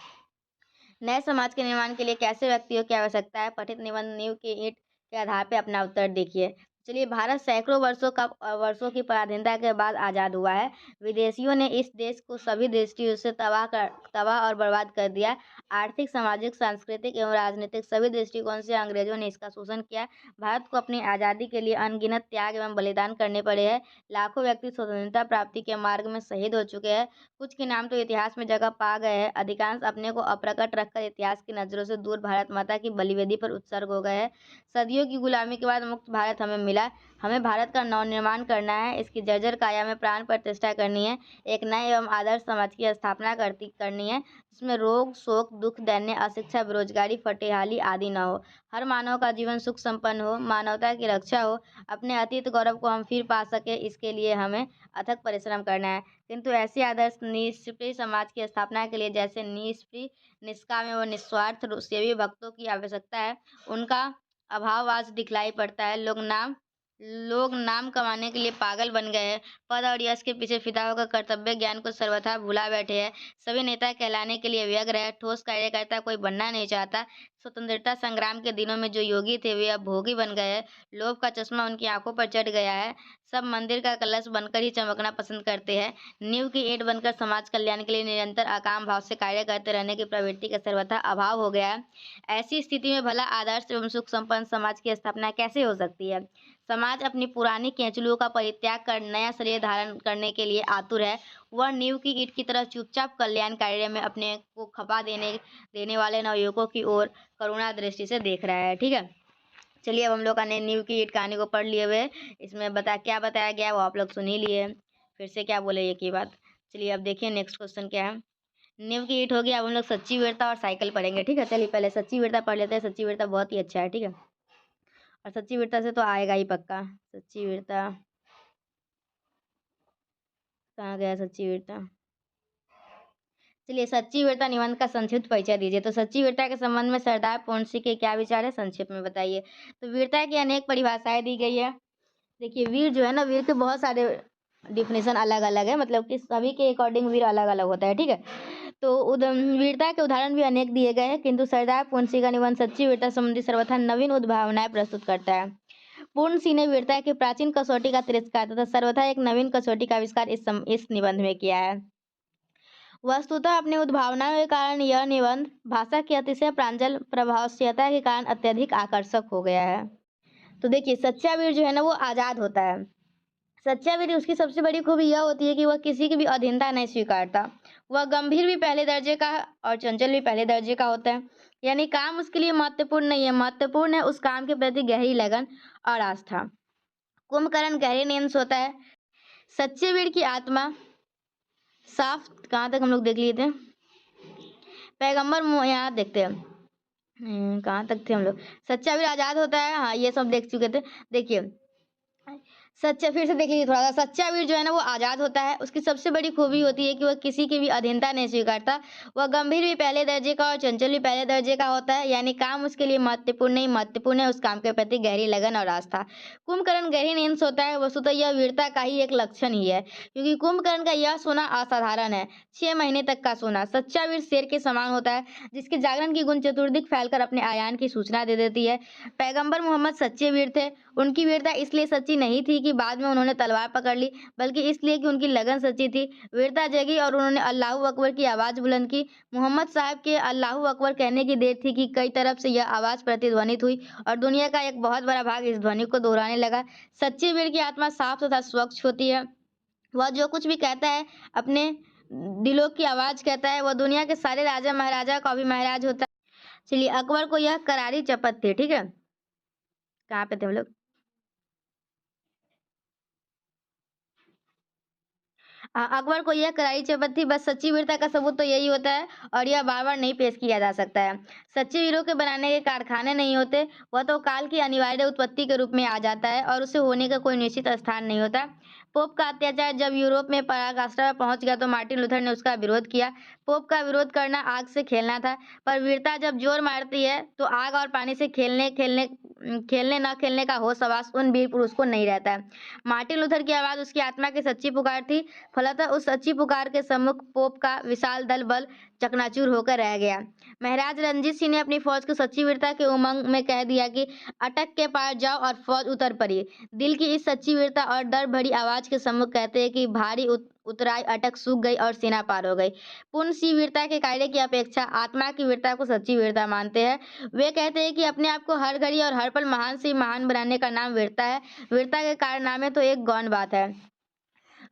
नए समाज के निर्माण के लिए कैसे व्यक्तियों की आवश्यकता है, पठित निबंध नींव की ईंट के आधार पर अपना उत्तर देखिए। चलिए, भारत सैकड़ों वर्षों की पराधीनता के बाद आज़ाद हुआ है। विदेशियों ने इस देश को सभी दृष्टियों से तबाह और बर्बाद कर दिया। आर्थिक, सामाजिक, सांस्कृतिक एवं राजनीतिक सभी दृष्टिकोण से अंग्रेजों ने इसका शोषण किया। भारत को अपनी आज़ादी के लिए अनगिनत त्याग एवं बलिदान करने पड़े हैं। लाखों व्यक्ति स्वतंत्रता प्राप्ति के मार्ग में शहीद हो चुके हैं। कुछ के नाम तो इतिहास में जगह पा गए हैं, अधिकांश अपने को अप्रकट रखकर इतिहास की नजरों से दूर भारत माता की बलिवेदी पर उत्सर्ग हो गए हैं। सदियों की गुलामी के बाद मुक्त भारत हमें मिला। हमें भारत का नवनिर्माण करना है, इसकी जर्जर काया में प्राण प्रतिष्ठा करनी है, एक नए एवं आदर्श समाज की स्थापना करनी है, जिसमें रोग, शोक, दुख, दैन्य, अशिक्षा, बेरोजगारी, फटेहाली आदि न हो। हर मानव का जीवन सुख संपन्न हो, मानवता की रक्षा हो, अपने अतीत गौरव को हम फिर पा सके, इसके लिए हमें अथक परिश्रम करना है। किंतु ऐसे आदर्श निष्क्रिय समाज की स्थापना के लिए जैसे निष्क्रिय, निष्काम एवं निस्वार्थ सेवी भक्तों की आवश्यकता है, उनका अभाव आज दिखलाई पड़ता है। लोग नाम कमाने के लिए पागल बन गए हैं, पद और यश के पीछे फिदा होकर कर्तव्य ज्ञान को सर्वथा भुला बैठे हैं। सभी नेता कहलाने के लिए व्यग्र है, ठोस कार्यकर्ता कोई बनना नहीं चाहता। स्वतंत्रता संग्राम के दिनों में जो योगी थे वे अब भोगी बन गए हैं। लोभ का चश्मा उनकी आंखों पर चढ़ गया है। सब मंदिर का कलश बनकर ही चमकना पसंद करते हैं। नींव की ईंट बनकर समाज कल्याण के लिए निरंतर अकाम भाव से कार्य करते रहने की प्रवृत्ति का सर्वथा अभाव हो गया है। ऐसी स्थिति में भला आदर्श एवं सुख संपन्न समाज की स्थापना कैसे हो सकती है। समाज अपनी पुरानी केंचुलियों का परित्याग कर नया शरीर धारण करने के लिए आतुर है। वह नींव की ईंट की तरह चुपचाप कल्याण कार्य में अपने को खपा देने वाले नवयुवकों की ओर करुणा दृष्टि से देख रहा है। ठीक है, चलिए अब हम लोग का नींव की ईंट कहानी को पढ़ लिए हुए, इसमें क्या बताया गया है वो आप लोग सुन ही लिए। फिर से क्या बोले एक ही बात। चलिए अब देखिए नेक्स्ट क्वेश्चन क्या है। नींव की ईंट हो गया, अब हम लोग सच्ची वीरता और साइकिल पढ़ेंगे। ठीक है, चलिए पहले सच्ची वीरता पढ़ लेते हैं। सच्ची वीरता बहुत ही अच्छा है। ठीक है, और सच्ची वीरता से तो आएगा ही पक्का। सच्ची वीरता कहाँ गया, सच्ची वीरता। चलिए, सच्ची वीरता निबंध का संक्षिप्त परिचय दीजिए। तो सच्ची वीरता के संबंध में सरदार पूर्ण सिंह के क्या विचार है, संक्षेप में बताइए। तो वीरता की अनेक परिभाषाएं दी गई है। देखिए, वीर जो है ना, वीर के बहुत सारे डिफिनेशन अलग अलग है, मतलब कि सभी के अकॉर्डिंग वीर अलग अलग होता है। ठीक है, तो वीरता के उदाहरण भी अनेक दिए गए हैं, किंतु सरदार पूर्ण सिंह का निबंध सच्ची वीरता संबंधी सर्वथा नवीन उद्भावनाएं प्रस्तुत करता है। पूर्ण सिंह ने वीरता की प्राचीन कसौटी का तिरस्कार तथा सर्वथा एक नवीन कसौटी का आविष्कार इस निबंध में किया है। वस्तुतः अपनी उद्भावना के कारण यह निबंध भाषा की अतिशय प्रांजल प्रभावशीलता के कारण अत्यधिक आकर्षक हो गया है। तो देखिए, सच्चा वीर जो है ना वो आज़ाद होता है। सच्चा वीर उसकी सबसे बड़ी खूबी यह होती है कि वह किसी की भी अधीनता नहीं स्वीकारता। वह गंभीर भी पहले दर्जे का और चंचल भी पहले दर्जे का होता है। यानी काम उसके लिए महत्वपूर्ण नहीं है, महत्वपूर्ण है उस काम के प्रति गहरी लगन और आस्था। कुंभकर्ण गहरी नींद सोता है। सच्चे वीर की आत्मा साफ कहाँ तक हम लोग देख लिए थे? पैगंबर यहाँ देखते हैं। कहाँ तक थे हम लोग? सच्चा वीर आज़ाद होता है, हाँ, ये सब देख चुके थे। देखिए, सच्चा फिर से देख लीजिए थोड़ा-सा। सच्चा वीर जो है ना वो आज़ाद होता है। उसकी सबसे बड़ी खूबी होती है कि वह किसी की भी अधीनता नहीं स्वीकारता। वह गंभीर भी पहले दर्जे का और चंचल भी पहले दर्जे का होता है। यानी काम उसके लिए महत्वपूर्ण नहीं, महत्वपूर्ण है उस काम के प्रति गहरी लगन और आस्था। कुंभकर्ण गहरी नींद सोता है, वस्तुतः यह वीरता का ही एक लक्षण ही है। क्योंकि कुंभकर्ण का यह सोना असाधारण है। 6 महीने तक का सोना। सच्चा वीर शेर के समान होता है, जिसके जागरण की गूंज चतुर्दिक फैलकर अपने आयान की सूचना दे देती है। पैगंबर मोहम्मद सच्चे वीर थे। उनकी वीरता इसलिए सच्ची नहीं थी कि बाद में उन्होंने तलवार पकड़ ली, बल्कि इसलिए कि उनकी लगन सच्ची थी। वीरता जगी और उन्होंने अल्लाहू अकबर की आवाज़ बुलंद की। मोहम्मद साहब के अल्लाहू अकबर कहने की देर थी कि कई तरफ से यह आवाज़ प्रतिध्वनित हुई और दुनिया का एक बहुत बड़ा भाग इस ध्वनि को दोहराने लगा। सच्चे वीर की आत्मा साफ तथा स्वच्छ होती है। वह जो कुछ भी कहता है, अपने दिलों की आवाज़ कहता है। वह दुनिया के सारे राजा महाराजा का भी महाराज होता है। चलिए, अकबर को यह करारी शपथ थी, ठीक है? कहाँ पे थे हम लोग? अकबर को यह करारी शपथ थी, बस सच्ची वीरता का सबूत तो यही होता है और यह बार-बार नहीं पेश किया जा सकता है। सच्चे वीरों के बनाने के कारखाने नहीं होते, वह तो काल की अनिवार्य उत्पत्ति के रूप में आ जाता है और उसे होने का कोई निश्चित स्थान नहीं होता। पोप का अत्याचार जब यूरोप में पराकाष्ठा में पहुंच गया तो मार्टिन लूथर ने उसका विरोध किया। पोप का विरोध करना आग से खेलना था, पर वीरता जब जोर मारती है तो आग और पानी से खेलने न खेलने का होश हवास उन वीर पुरुष को नहीं रहता है। मार्टिन लूथर की आवाज़ उसकी आत्मा की सच्ची पुकार थी। फलतः उस सच्ची पुकार के सम्मुख पोप का विशाल दल बल चकनाचूर होकर रह गया। महाराज रणजीत सिंह ने अपनी फौज को सच्ची वीरता के उमंग में कह दिया कि अटक के पार जाओ और फौज उतर पड़ी। दिल की इस सच्ची वीरता और डर भरी आवाज के सम्मुख कहते हैं कि भारी उतराई अटक सूख गई और सेना पार हो गई। पूर्ण सी वीरता के कार्य की अपेक्षा आत्मा की वीरता को सच्ची वीरता मानते हैं। वे कहते हैं कि अपने आप को हर घड़ी और हर पल महान से महान बनाने का नाम वीरता है। वीरता के कारनामे तो एक गौण बात है।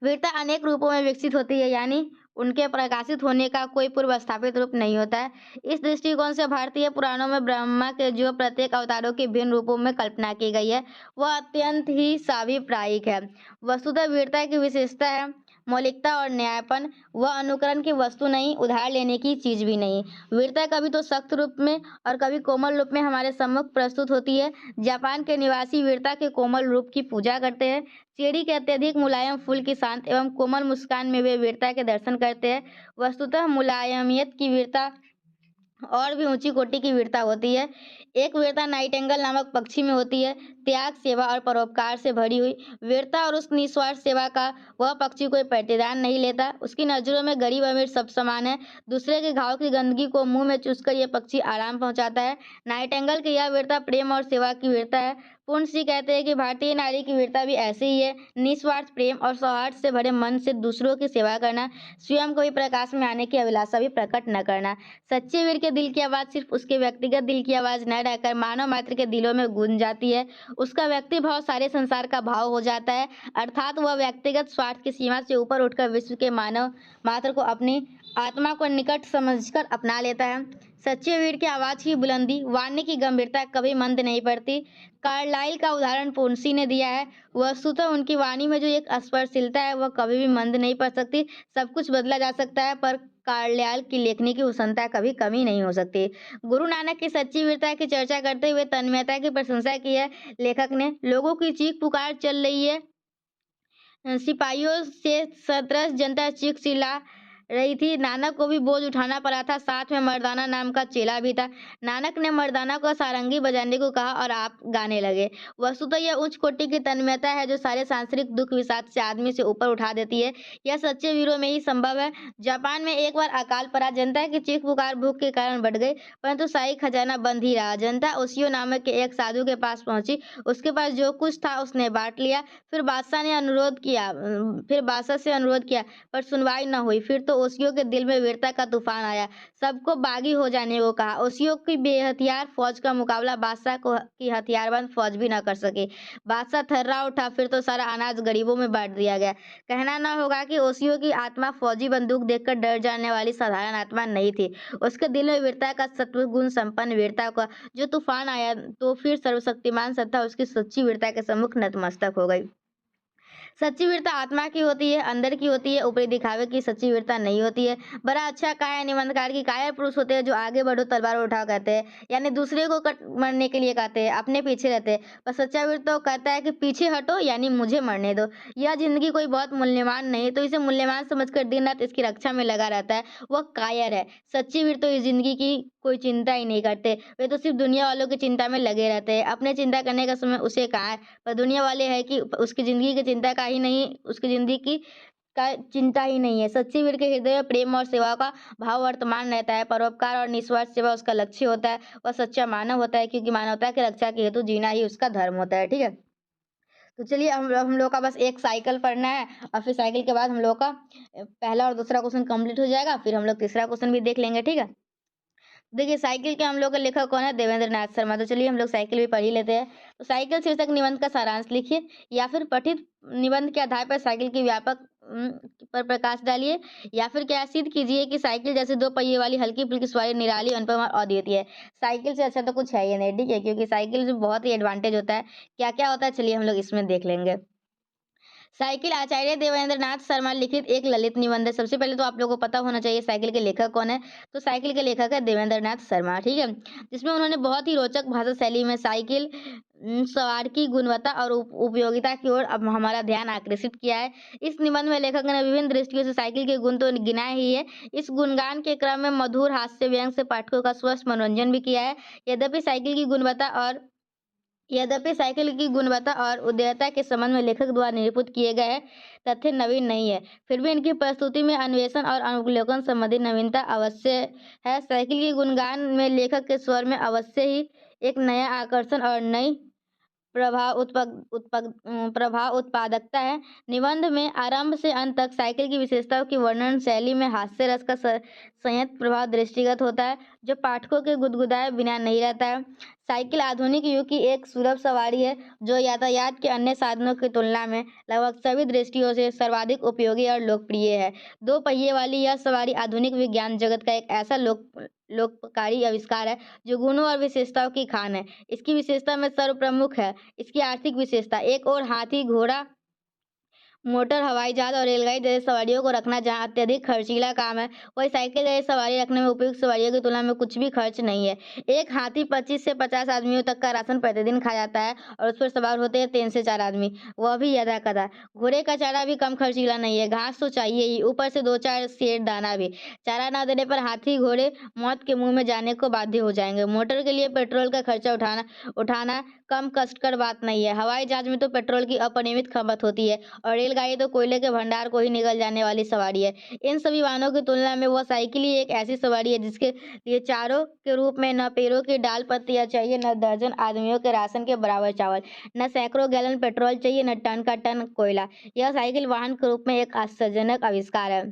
वीरता अनेक रूपों में विकसित होती है, यानी उनके प्रकाशित होने का कोई पूर्व स्थापित रूप नहीं होता है। इस दृष्टिकोण से भारतीय पुराणों में ब्रह्मा के जो प्रत्येक अवतारों की भिन्न रूपों में कल्पना की गई है, वह अत्यंत ही साभिप्रायिक है। वस्तुतः वीरता की विशेषता है मौलिकता और न्यायपन। वह अनुकरण की वस्तु नहीं, उधार लेने की चीज भी नहीं। वीरता कभी तो सख्त रूप में और कभी कोमल रूप में हमारे सम्मुख प्रस्तुत होती है। जापान के निवासी वीरता के कोमल रूप की पूजा करते हैं। चेरी के अत्यधिक मुलायम फूल की शांत एवं कोमल मुस्कान में वे वीरता के दर्शन करते हैं। वस्तुतः मुलायमियत की वीरता और भी ऊंची कोटि की वीरता होती है। एक वीरता नाइटिंगेल नामक पक्षी में होती है, त्याग, सेवा और परोपकार से भरी हुई। वीरता और उस निस्वार्थ सेवा का वह पक्षी कोई प्रतिदान नहीं लेता। उसकी नज़रों में गरीब अमीर सब समान है। दूसरे के घाव की गंदगी को मुंह में चूसकर यह पक्षी आराम पहुंचाता है। नाइटिंगेल की यह वीरता प्रेम और सेवा की वीरता है। पूर्ण सिंह कहते हैं कि भारतीय नारी की वीरता भी ऐसी ही है, निस्वार्थ प्रेम और सौहार्द से भरे मन से दूसरों की सेवा करना, स्वयं को भी प्रकाश में आने की अभिलाषा भी प्रकट न करना। सच्चे वीर के दिल की आवाज़ सिर्फ उसके व्यक्तिगत दिल की आवाज़ न रहकर मानव मात्र के दिलों में गूंज जाती है। उसका व्यक्ति भाव सारे संसार का भाव हो जाता है, अर्थात वह व्यक्तिगत स्वार्थ की सीमा से ऊपर उठकर विश्व के मानव मात्र को अपनी आत्मा को निकट समझकर अपना लेता है। सच्चे वीर की आवाज़ की बुलंदी, वाणी की गंभीरता कभी मंद नहीं पड़ती। कार्लाइल का उदाहरण पूर्णसी ने दिया है। वस्तुतः उनकी वाणी में जो एक स्पर्शशीलता है, वह कभी भी मंद नहीं पड़ सकती। सब कुछ बदला जा सकता है, पर कार्लाइल की लेखनी की उष्णता कभी कमी नहीं हो सकती। गुरु नानक की सच्ची वीरता की चर्चा करते हुए तन्मयता की प्रशंसा की है लेखक ने। लोगों की चीख पुकार चल रही है, सिपाहियों से सत्रस्त जनता चीख चिल्ला रही थी। नानक को भी बोझ उठाना पड़ा था, साथ में मर्दाना नाम का चेला भी था। नानक ने मर्दाना को सारंगी बजाने को कहा और आप गाने लगे। वस्तुतः यह उच्च कोटि की तन्मयता है जो सारे सांसारिक दुख विषाद से आदमी से ऊपर उठा देती है। यह सच्चे वीरों में ही संभव है। जापान में एक बार अकाल पड़ा, जनता की चीख पुकार भूख के कारण बढ़ गई, परंतु शाही खजाना बंद ही रहा। जनता ओशियो नामक के एक साधु के पास पहुंची, उसके पास जो कुछ था उसने बांट लिया। फिर बादशाह से अनुरोध किया, पर सुनवाई न हुई। फिर तो ओशियो के दिल में वीरता का तूफान आया। सबको बागी हो जाने को कहा। ओशियो की बेहथियार फौज का मुकाबला बादशाह को की हथियारबंद फौज भी न कर सकी। बादशाह थर्रा उठा, फिर तो सारा अनाज गरीबों में बांट दिया गया। कहना न होगा कि ओशियो की आत्मा फौजी बंदूक देखकर डर जाने वाली साधारण आत्मा नहीं थी। उसके दिल में वीरता का सत्वगुण संपन्न वीरता का जो तूफान आया, तो फिर सर्वशक्तिमान सत्ता उसकी सच्ची वीरता के सम्मुख नतमस्तक हो गई। सच्ची वीरता आत्मा की होती है, अंदर की होती है, ऊपरी दिखावे की सच्ची वीरता नहीं होती है। बड़ा अच्छा काया निबंधकार की काया पुरुष होते हैं जो आगे बढ़ो तलवार उठाओ कहते हैं, यानी दूसरे को कट मरने के लिए कहते हैं, अपने पीछे रहते हैं। पर सच्चा वीर तो कहता है कि पीछे हटो, यानी मुझे मरने दो। यह जिंदगी कोई बहुत मूल्यवान नहीं, तो इसे मूल्यवान समझकर दिन रात इसकी रक्षा में लगा रहता है, वह कायर है। सच्ची वीर तो इस जिंदगी की कोई चिंता ही नहीं करते, वे तो सिर्फ दुनिया वालों की चिंता में लगे रहते हैं। अपने चिंता करने का समय उसे कहाँ है, पर दुनिया वाले है कि उसकी ज़िंदगी की चिंता का ही नहीं, उसकी ज़िंदगी की का चिंता ही नहीं है। सच्ची वीर के हृदय में प्रेम और सेवा का भाव वर्तमान रहता है। परोपकार और निस्वार्थ सेवा उसका लक्ष्य होता है। वह सच्चा मानव होता है, क्योंकि मानवता की रक्षा के हेतु जीना ही उसका धर्म होता है। ठीक है? तो चलिए हम लोग का बस एक साइकिल पढ़ना है, और फिर साइकिल के बाद हम लोग का पहला और दूसरा क्वेश्चन कंप्लीट हो जाएगा। फिर हम लोग तीसरा क्वेश्चन भी देख लेंगे। ठीक है? देखिए, साइकिल के हम लोग का लेखक कौन है? देवेंद्र नाथ शर्मा। तो चलिए हम लोग साइकिल भी पढ़ ही लेते हैं। तो साइकिल शीर्षक निबंध का सारांश लिखिए, या फिर पठित निबंध के आधार पर साइकिल की व्यापक पर प्रकाश डालिए, या फिर क्या सिद्ध कीजिए कि साइकिल जैसे दो पहिए वाली हल्की-फुल्की सवारी निराली, अनुपम और अद्वितीय है। साइकिल से अच्छा तो कुछ है ही नहीं, ठीक है? क्योंकि साइकिल से बहुत ही एडवांटेज होता है। क्या-क्या होता है, चलिए हम लोग इसमें देख लेंगे। साइकिल आचार्य देवेंद्र नाथ शर्मा लिखित एक ललित निबंध है। सबसे पहले तो आप लोगों को पता होना चाहिए साइकिल के लेखक कौन है। तो साइकिल के लेखक है देवेंद्र नाथ शर्मा, ठीक है? जिसमें उन्होंने बहुत ही रोचक भाषा शैली में साइकिल सवार की गुणवत्ता और उपयोगिता की ओर अब हमारा ध्यान आकर्षित किया है। इस निबंध में लेखक ने विभिन्न दृष्टियों से साइकिल के गुण तो गिनाए ही है, इस गुणगान के क्रम में मधुर हास्य व्यंग से पाठकों का स्वस्थ मनोरंजन भी किया है। यद्यपि साइकिल की गुणवत्ता और यद्यपि साइकिल की गुणवत्ता और उदारता के संबंध में लेखक द्वारा निरूपित किए गए तथ्य नवीन नहीं है, फिर भी इनकी प्रस्तुति में अन्वेषण और अवलोकन संबंधी नवीनता अवश्य है। साइकिल के गुणगान में लेखक के स्वर में अवश्य ही एक नया आकर्षण और नई प्रभाव उत्पादकता है। निबंध में आरंभ से अंत तक साइकिल की विशेषताओं की वर्णन शैली में हास्य रस का संयत प्रभाव दृष्टिगत होता है, जो पाठकों के गुदगुदाए बिना नहीं रहता है। साइकिल आधुनिक युग की एक सुलभ सवारी है, जो यातायात के अन्य साधनों की तुलना में लगभग सभी दृष्टियों से सर्वाधिक उपयोगी और लोकप्रिय है। दो पहिए वाली यह सवारी आधुनिक विज्ञान जगत का एक ऐसा लोककारी आविष्कार है, जो गुणों और विशेषताओं की खान है। इसकी विशेषता में सर्वप्रमुख है इसकी आर्थिक विशेषता। एक ओर हाथी, घोड़ा, मोटर, हवाई जहाज और रेलगाड़ी जैसे सवारियों को रखना जहाँ अत्यधिक खर्चीला काम है, वही साइकिल जैसी सवारी रखने में उपयुक्त सवारियों की तुलना में कुछ भी खर्च नहीं है। एक हाथी 25 से 50 आदमियों तक का राशन प्रतिदिन खा जाता है, और उस पर सवार होते हैं 3 से 4 आदमी, वह भी यदाकदा। घोड़े का चारा भी कम खर्चीला नहीं है, घास तो चाहिए ही, ऊपर से 2-4 सेर दाना भी। चारा न देने पर हाथी घोड़े मौत के मुंह में जाने को बाध्य हो जाएंगे। मोटर के लिए पेट्रोल का खर्चा उठाना कम कष्टकर बात नहीं है। हवाई जहाज में तो पेट्रोल की अपरिमित खपत होती है, और रेलगाड़ी तो कोयले के भंडार को ही निगल जाने वाली सवारी है। इन सभी वाहनों की तुलना में वह साइकिल ही एक ऐसी सवारी है जिसके लिए चारों के रूप में न पेड़ों की डाल पत्तियां चाहिए, न दर्जन आदमियों के राशन के बराबर चावल, न सैकड़ों गैलन पेट्रोल चाहिए, न टन का टन कोयला। यह साइकिल वाहन के रूप में एक आश्चर्यजनक आविष्कार है।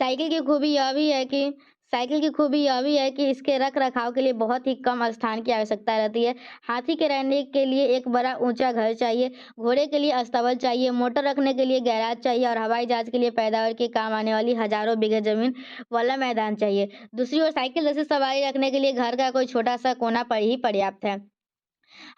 साइकिल की खूबी यह भी है कि साइकिल की खूबी यह भी है कि इसके रख-रखाव के लिए बहुत ही कम स्थान की आवश्यकता रहती है। हाथी के रहने के लिए एक बड़ा ऊंचा घर चाहिए, घोड़े के लिए अस्तबल चाहिए, मोटर रखने के लिए गैराज चाहिए, और हवाई जहाज के लिए पैदावार के काम आने वाली हजारों बीघे जमीन वाला मैदान चाहिए। दूसरी ओर साइकिल जैसी सवारी रखने के लिए घर का कोई छोटा सा कोना पर ही पर्याप्त है।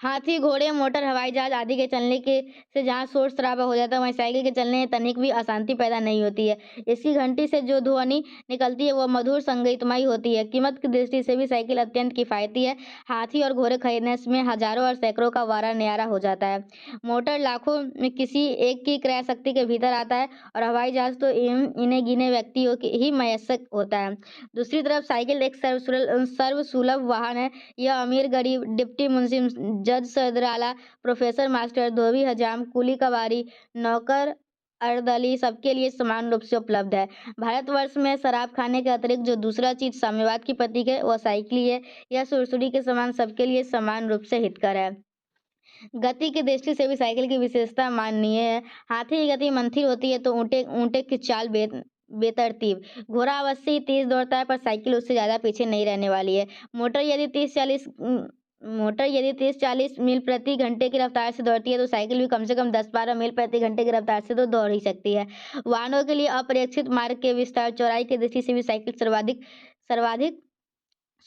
हाथी, घोड़े, मोटर, हवाई जहाज आदि के चलने के से जहाँ शोर-शराबा हो जाता है, वहीं साइकिल के चलने में तनिक भी अशांति पैदा नहीं होती है। इसकी घंटी से जो ध्वनि निकलती है, वह मधुर संगीतमयी होती है। कीमत की दृष्टि से भी साइकिल अत्यंत किफ़ायती है। हाथी और घोड़े खरीदने में हज़ारों और सैकड़ों का वारा-न्यारा हो जाता है। मोटर लाखों में किसी एक की क्रय शक्ति के भीतर आता है, और हवाई जहाज तो इन्हें-गिने व्यक्तियों की ही मयस्सक होता है। दूसरी तरफ साइकिल एक सर्वसुलभ वाहन है। यह अमीर-गरीब, डिप्टी मुंशी, जज सरदाराला, प्रोफेसर मास्टर, धोबी हजाम, कुली कबाड़ी, नौकर अर्दली सबके लिए समान रूप से उपलब्ध है। भारतवर्ष में शराब खाने के अतिरिक्त जो दूसरा चीज साम्यवाद की प्रतीक है, वह साइकिल ही है। यह सुरसुरी के समान सबके लिए समान रूप से हितकर है। गति की दृष्टि से भी साइकिल की विशेषता माननीय है। हाथी की गति मंथिर होती है, तो ऊँटे ऊँटे की चाल बेतरतीब। घोड़ा अवश्य ही तेज दौड़ता है, पर साइकिल उससे ज़्यादा पीछे नहीं रहने वाली है। मोटर यदि 30-40 मील प्रति घंटे की रफ्तार से दौड़ती है, तो साइकिल भी कम से कम 10-12 मील प्रति घंटे की रफ्तार से तो दौड़ ही सकती है। वाहनों के लिए अप्रत्याशित मार्ग के विस्तार, चौड़ाई की दृष्टि से भी साइकिल सर्वाधिक सर्वाधिक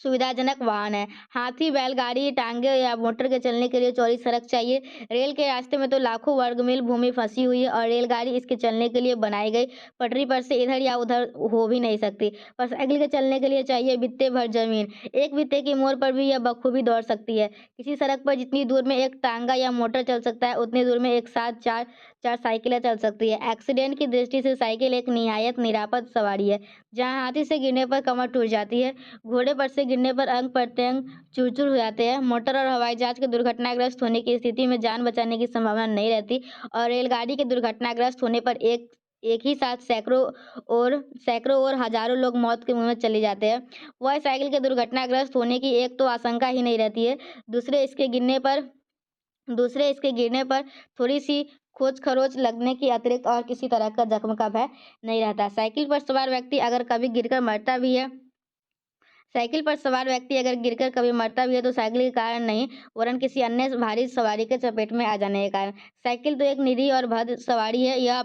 सुविधाजनक वाहन है। हाथी, बैलगाड़ी, टांगे या मोटर के चलने के लिए चौड़ी सड़क चाहिए। रेल के रास्ते में तो लाखों वर्ग मील भूमि फंसी हुई है और रेलगाड़ी इसके चलने के लिए बनाई गई पटरी पर से इधर या उधर हो भी नहीं सकती। पर साइकिल के चलने के लिए चाहिए बित्ते भर जमीन। एक बित्ते की मोड़ पर भी यह बखूबी दौड़ सकती है। किसी सड़क पर जितनी दूर में एक टांगा या मोटर चल सकता है, उतनी दूर में एक साथ चार चार साइकिलें चल सकती है। एक्सीडेंट की दृष्टि से साइकिल एक निहायत निरापद सवारी है। जहाँ हाथी से गिरने पर कमर टूट जाती है, घोड़े पर से गिरने पर अंग-प्रत्यंग चूर-चूर हो जाते हैं। मोटर और हवाई जहाज के दुर्घटनाग्रस्त होने की स्थिति में जान बचाने की संभावना नहीं रहती और रेलगाड़ी के दुर्घटनाग्रस्त होने पर एक एक ही साथ सैकड़ों और हज़ारों लोग मौत के मुँह में चले जाते हैं। वहीं साइकिल के दुर्घटनाग्रस्त होने की एक तो आशंका ही नहीं रहती है, दूसरे इसके गिरने पर दूसरे इसके गिरने पर थोड़ी-सी खोंच-खरोंच लगने के अतिरिक्त और किसी तरह का जख्म का भय नहीं रहता। साइकिल पर सवार व्यक्ति अगर गिरकर कभी मरता भी है तो साइकिल के कारण नहीं, वरन किसी अन्य भारी सवारी के चपेट में आ जाने के कारण। साइकिल तो एक निरीह और भद्र सवारी है, यह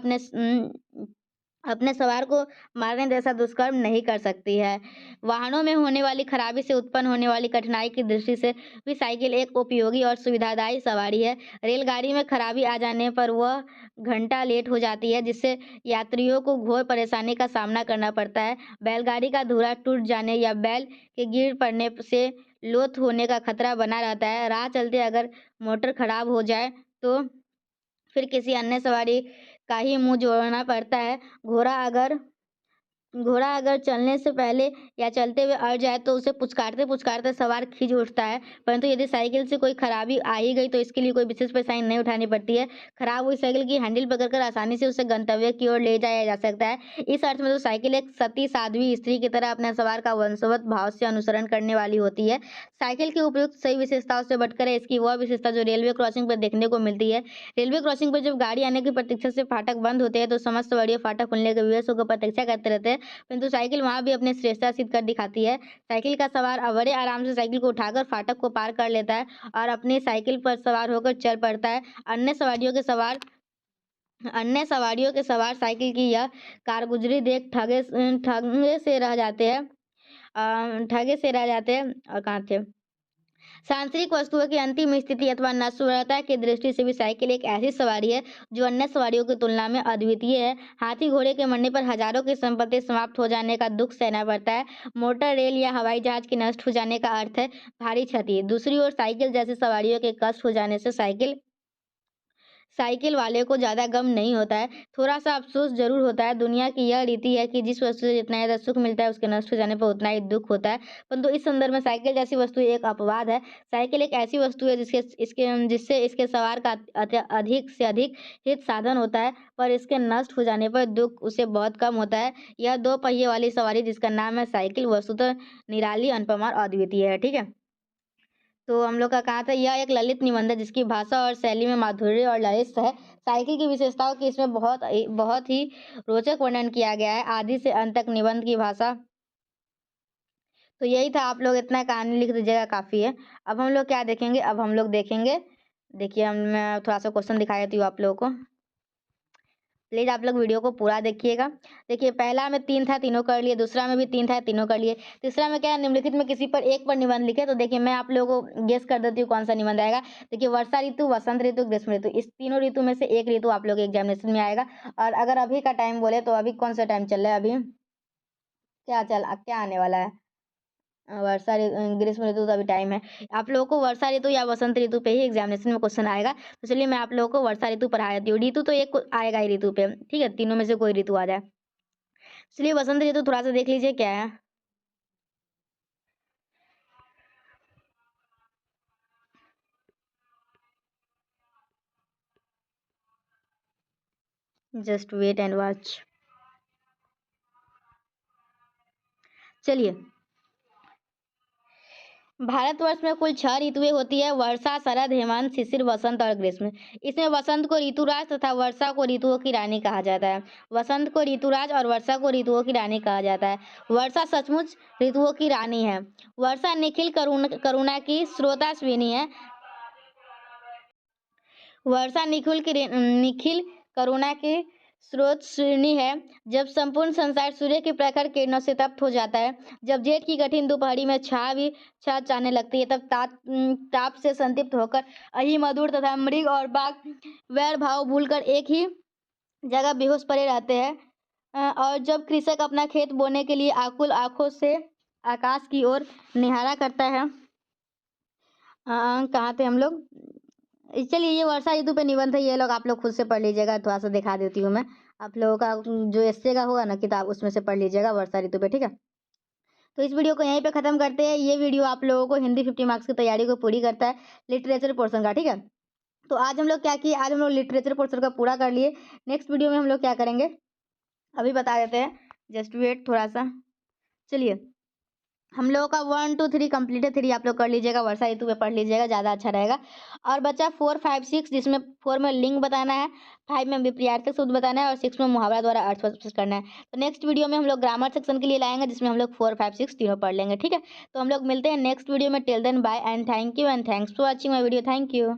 अपने सवार को मारने जैसा दुष्कर्म नहीं कर सकती है। वाहनों में होने वाली खराबी से उत्पन्न होने वाली कठिनाई की दृष्टि से भी साइकिल एक उपयोगी और सुविधादायी सवारी है। रेलगाड़ी में खराबी आ जाने पर वह घंटा लेट हो जाती है, जिससे यात्रियों को घोर परेशानी का सामना करना पड़ता है। बैलगाड़ी का धुरा टूट जाने या बैल के गिर पड़ने से लोथ होने का खतरा बना रहता है। राह चलते अगर मोटर खराब हो जाए तो फिर किसी अन्य सवारी का ही मुँह जोड़ना पड़ता है। घोड़ा अगर चलने से पहले या चलते हुए अड़ जाए तो उसे पुचकारते-पुचकारते सवार खींच उठता है, परंतु यदि साइकिल से कोई खराबी आ ही गई तो इसके लिए कोई विशेष परेशानी नहीं उठानी पड़ती है। खराब हुई साइकिल की हैंडल पकड़कर आसानी से उसे गंतव्य की ओर ले जाया जा सकता है। इस अर्थ में तो साइकिल एक सती साध्वी स्त्री की तरह अपने सवार का वंशवत भाव से अनुसरण करने वाली होती है। साइकिल की उपयुक्त सही विशेषताओं से बढ़कर है इसकी वह विशेषता जो रेलवे क्रॉसिंग पर देखने को मिलती है। रेलवे क्रॉसिंग पर जब गाड़ी आने की प्रतीक्षा से फाटक बंद होते हैं तो समस्त सवारियाँ फाटक खुलने के विवश होकर प्रतीक्षा करते रहते हैं, परंतु साइकिल वहाँ भी अपनी श्रेष्ठता सिद्ध कर दिखाती है। साइकिल का सवार बड़े आराम से साइकिल को उठाकर फाटक को पार कर लेता है और अपनी साइकिल पर सवार होकर चल पड़ता है। अन्य सवारियों के सवार साइकिल की यह कारगुजरी देख ठगे से रह जाते हैं और कहाँ थे? सांसारिक वस्तुओं की अंतिम स्थिति अथवा नश्वरता की दृष्टि से भी साइकिल एक ऐसी सवारी है जो अन्य सवारियों की तुलना में अद्वितीय है। हाथी घोड़े के मरने पर हजारों की संपत्ति समाप्त हो जाने का दुख सहना पड़ता है। मोटर, रेल या हवाई जहाज के नष्ट हो जाने का अर्थ है भारी क्षति। दूसरी ओर साइकिल जैसी सवारियों के कष्ट हो जाने से साइकिल वाले को ज़्यादा गम नहीं होता है, थोड़ा-सा अफ़सोस ज़रूर होता है। दुनिया की यह रीति है कि जिस वस्तु से जितना ज़्यादा सुख मिलता है, उसके नष्ट हो जाने पर उतना ही दुःख होता है। परंतु इस संदर्भ में साइकिल जैसी वस्तु एक अपवाद है। साइकिल एक ऐसी वस्तु है जिससे इसके सवार का अधिक से अधिक हित साधन होता है, पर इसके नष्ट हो जाने पर दुःख उसे बहुत कम होता है। यह 2 पहिए वाली सवारी जिसका नाम है साइकिल वस्तुतः निराली, अनुपमा और अद्वितीय है। ठीक है? तो हम लोग का कहा था यह एक ललित निबंध है जिसकी भाषा और शैली में माधुर्य और ललित है। साइकिल की विशेषताओं की इसमें बहुत ही रोचक वर्णन किया गया है। आदि से अंत तक निबंध की भाषा। तो यही था, आप लोग इतना कहानी लिख दीजिएगा काफ़ी है। अब हम लोग क्या देखेंगे? अब हम लोग देखेंगे, देखिए मैं थोड़ा-सा क्वेश्चन दिखा देती हूँ आप लोगों को। प्लीज़ आप लोग वीडियो को पूरा देखिएगा। देखिए पहला में 3 था, तीनों कर लिए, दूसरा में भी 3 था, तीनों कर लिए। तीसरा में क्या है, निम्नलिखित में किसी पर एक पर निबंध लिखें, तो देखिए मैं आप लोगों को गेस कर देती हूँ कौन-सा निबंध आएगा। देखिए वर्षा ऋतु, वसंत ऋतु, ग्रीष्म ऋतु, इस तीनों ऋतु में से एक ऋतु आप लोग के एग्ज़ामिनेशन में आएगा। और अगर अभी का टाइम बोले तो अभी कौन-सा टाइम चल रहा है अभी? क्या आने वाला है? ग्रीष्म ऋतु का भी टाइम है। आप लोगों को वर्षा ऋतु या वसंत ऋतु पे ही एग्ज़ामिनेशन में क्वेश्चन आएगा। तो चलिए मैं आप लोगों को वर्षा ऋतु पढ़ा देती हूँ। ऋतु तो एक आएगा ही ऋतु पे, ठीक है? तीनों में से कोई ऋतु आ जाए। चलिए वसंत ऋतु थोड़ा-सा देख लीजिए क्या है? Just wait and watch. चलिए, भारतवर्ष में कुल 6 ऋतुएँ होती है, वर्षा, शरद, हेमंत, शिशिर, वसंत और ग्रीष्म। इसमें वसंत को ऋतुराज तथा वर्षा को ऋतुओं की रानी कहा जाता है। वसंत को ऋतुराज और वर्षा को ऋतुओं की रानी कहा जाता है। वर्षा सचमुच ऋतुओं की रानी है। वर्षा निखिल करुणा की स्रोतास्विनी है। वर्षा निखिल करुणा की स्रोतस्विनी है। जब संपूर्ण संसार सूर्य की प्रखर किरणों से तप्त हो जाता है, जब जेठ की कठिन दोपहरी में छाँव जाने लगती है, तब ताप से संतप्त होकर अहि मधुर तथा मृग और बाघ वैर भाव भूलकर एक ही जगह बेहोश पड़े रहते हैं। और जब कृषक अपना खेत बोने के लिए आकुल आँखों से आकाश की ओर निहारा करता है। कहाँ थे हम लोग? चलिए, ये वर्षा ऋतु पे निबंध है, ये लोग आप लोग खुद से पढ़ लीजिएगा। थोड़ा सा दिखा देती हूँ मैं आप लोगों का, जो एस्से का होगा ना किताब, उसमें से पढ़ लीजिएगा वर्षा ऋतु पे, ठीक है। तो इस वीडियो को यहीं पे खत्म करते हैं। ये वीडियो आप लोगों को हिंदी 50 मार्क्स की तैयारी को पूरी करता है, लिटरेचर पोर्शन का, ठीक है। तो आज हम लोग क्या किए, आज हम लोग लिटरेचर पोर्शन का पूरा कर लिए। नेक्स्ट वीडियो में हम लोग क्या करेंगे अभी बता देते हैं, जस्ट वेट थोड़ा सा। चलिए, हम लोगों का 1 2 3 कंप्लीट है। 3 आप लोग कर लीजिएगा, वर्षा ऋतु में पढ़ लीजिएगा, ज़्यादा अच्छा रहेगा। और बचा 4 5 6, जिसमें 4 में लिंग बताना है, 5 में विपरीतार्थक शब्द बताना है और 6 में मुहावरा द्वारा अर्थ स्पष्ट करना है। तो नेक्स्ट वीडियो में हम लोग ग्रामर सेक्शन के लिए लाएंगे, जिसमें हम लोग 4 5 6 तीनों पढ़ लेंगे, ठीक है। तो हम लोग मिलते हैं नेक्स्ट वीडियो में। Till then bye and thank you and thanks for watching my video. Thank you.